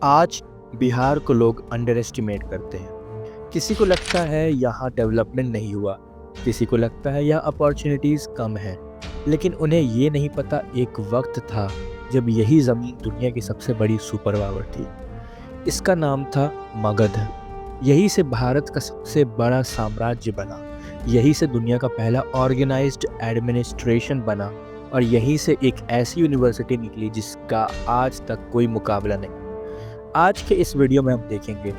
आज बिहार को लोग अंडर एस्टिमेट करते हैं। किसी को लगता है यहाँ डेवलपमेंट नहीं हुआ, किसी को लगता है यहाँ अपॉर्चुनिटीज़ कम हैं, लेकिन उन्हें ये नहीं पता एक वक्त था जब यही ज़मीन दुनिया की सबसे बड़ी सुपर पावर थी। इसका नाम था मगध। यही से भारत का सबसे बड़ा साम्राज्य बना, यही से दुनिया का पहला ऑर्गेनाइज्ड एडमिनिस्ट्रेशन बना और यहीं से एक ऐसी यूनिवर्सिटी निकली जिसका आज तक कोई मुकाबला नहीं। आज के इस वीडियो में हम देखेंगे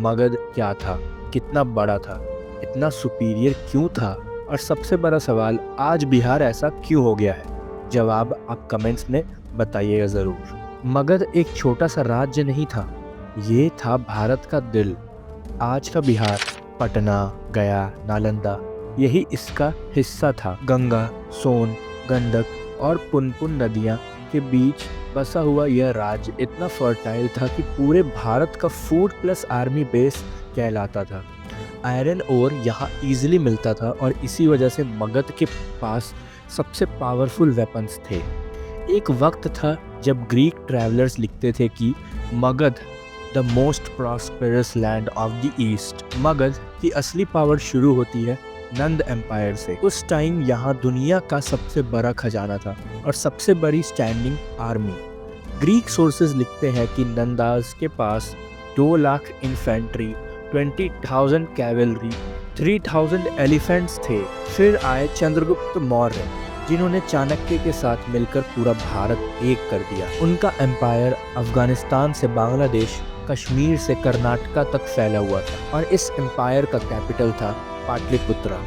मगध क्या था, कितना बड़ा था, इतना सुपीरियर क्यों था और सबसे बड़ा सवाल, आज बिहार ऐसा क्यों हो गया है। जवाब आप कमेंट्स में बताइएगा ज़रूर। मगध एक छोटा सा राज्य नहीं था, ये था भारत का दिल। आज का बिहार, पटना, गया, नालंदा, यही इसका हिस्सा था। गंगा, सोन, गंडक और पुनपुन नदियाँ के बीच बसा हुआ यह राज्य इतना फर्टाइल था कि पूरे भारत का फूड प्लस आर्मी बेस कहलाता था। आयरन ओर यहाँ इजीली मिलता था और इसी वजह से मगध के पास सबसे पावरफुल वेपन्स थे। एक वक्त था जब ग्रीक ट्रैवलर्स लिखते थे कि Magadh the most prosperous land of the east. Magadh की असली पावर शुरू होती है नंद एम्पायर से। उस टाइम यहाँ दुनिया का सबसे बड़ा खजाना था और सबसे बड़ी स्टैंडिंग आर्मी। ग्रीक सोर्सेज लिखते हैं कि नंदाज के पास 2 लाख इन्फेंट्री, 20,000 कैवेलरी, 3,000 एलिफेंट्स थे। फिर आए चंद्रगुप्त मौर्य, जिन्होंने चाणक्य के साथ मिलकर पूरा भारत एक कर दिया। उनका एम्पायर अफगानिस्तान से बांग्लादेश, कश्मीर से कर्नाटका तक फैला हुआ था और इस एम्पायर का कैपिटल था पाटलिपुत्रा।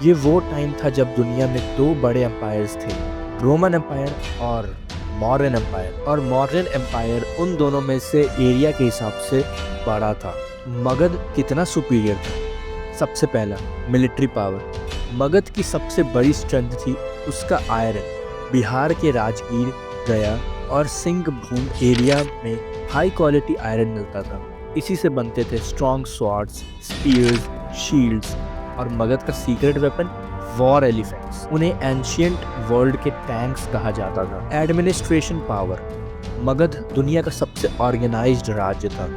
ये वो टाइम था जब दुनिया में 2 बड़े एम्पायर्स थे, रोमन एम्पायर और मौर्यन एम्पायर। और मौर्यन एम्पायर उन दोनों में से एरिया के हिसाब से बड़ा था। मगध कितना सुपीरियर था। सबसे पहला, मिलिट्री पावर। मगध की सबसे बड़ी स्ट्रेंथ थी उसका आयरन। बिहार के राजगीर, गया और सिंहभूम एरिया में हाई क्वालिटी आयरन मिलता था। इसी से बनते थे स्ट्रॉन्ग स्वॉर्ड्स, स्पीयर्स, शील्ड्स और मगध का सीक्रेट वेपन वॉर एलिफेंट्स। उन्हें एंशियंट वर्ल्ड के टैंक्स कहा जाता था। Administration power. मगध दुनिया का सबसे ऑर्गेनाइज्ड राज्य था।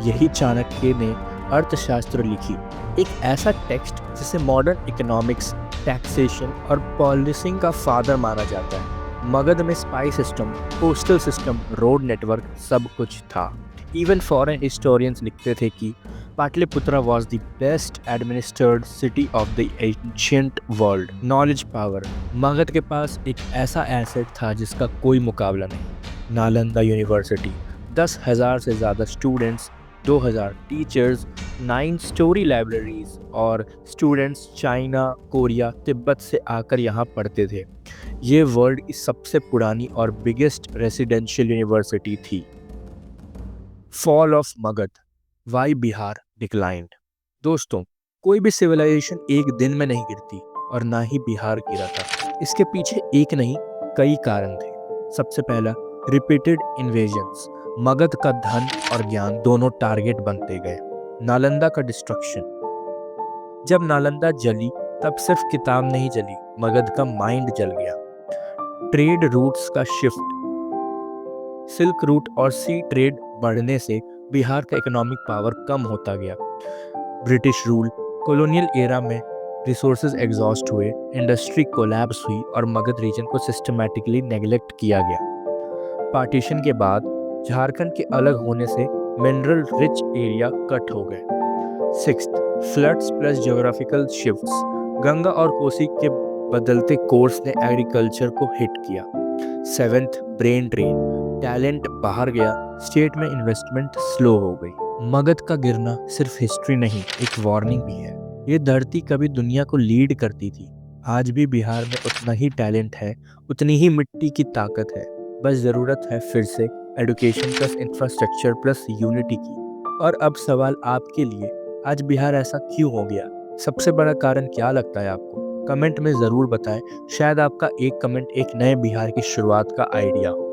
यही चाणक्य ने अर्थशास्त्र लिखी, एक ऐसा टेक्स्ट जिसे मॉडर्न इकोनॉमिक्स, टैक्सेशन और पॉलिसिंग का फादर माना जाता है। मगध में spy system, postal system, road network सब कुछ था। इवन फॉरेन हिस्टोरियंस लिखते थे कि Pataliputra was the best administered city of the ancient world. Knowledge power. Magadh के पास एक ऐसा एसेट था जिसका कोई मुकाबला नहीं। नालंदा यूनिवर्सिटी, 10,000 से ज़्यादा स्टूडेंट्स, 2,000 टीचर्स, 9 स्टोरी लाइब्रेरीज और स्टूडेंट्स चाइना, कोरिया, तिब्बत से आकर यहाँ पढ़ते थे। ये वर्ल्ड की सबसे पुरानी और बिगेस्ट रेसिडेंशियल यूनिवर्सिटी थी। Fall of Magadh, why Bihar declined. दोस्तों, कोई भी सिविलाइजेशन एक दिन में नहीं गिरती और ना ही बिहार गिरा था। इसके पीछे एक नहीं कई कारण थे। सबसे पहला, रिपीटेड इन्वेजन्स। मगध का धन और ज्ञान दोनों टारगेट बनते गए। नालंदा का डिस्ट्रक्शन। जब नालंदा जली तब सिर्फ किताब नहीं जली, मगध का माइंड जल गया। ट्रेड रूट्स का शिफ्ट। सिल्क रूट और सी ट्रेड बढ़ने से बिहार का इकोनॉमिक पावर कम होता गया। British rule. कॉलोनियल एरा में रिसोर्सेज एग्जॉस्ट हुए, इंडस्ट्री कोलैप्स हुई और मगध रीजन को सिस्टमैटिकली नेग्लेक्ट किया गया। पार्टीशन के बाद झारखंड के अलग होने से मिनरल रिच एरिया कट हो गए। Sixth, floods plus geographical shifts. Ganga और कोसी के बदलते कोर्स ने एग्रीकल्चर को हिट किया। Seventh, brain drain. टैलेंट बाहर गया, स्टेट में इन्वेस्टमेंट स्लो हो गई। मगध का गिरना सिर्फ हिस्ट्री नहीं, एक वार्निंग भी है। ये धरती कभी दुनिया को लीड करती थी। आज भी बिहार में उतना ही टैलेंट है, उतनी ही मिट्टी की ताकत है। बस ज़रूरत है फिर से education plus infrastructure plus unity की। और अब सवाल आपके लिए, आज बिहार ऐसा क्यों हो गया? सबसे बड़ा कारण क्या लगता है आपको? कमेंट में ज़रूर बताएं। शायद आपका एक कमेंट एक नए बिहार की शुरुआत का आइडिया हो।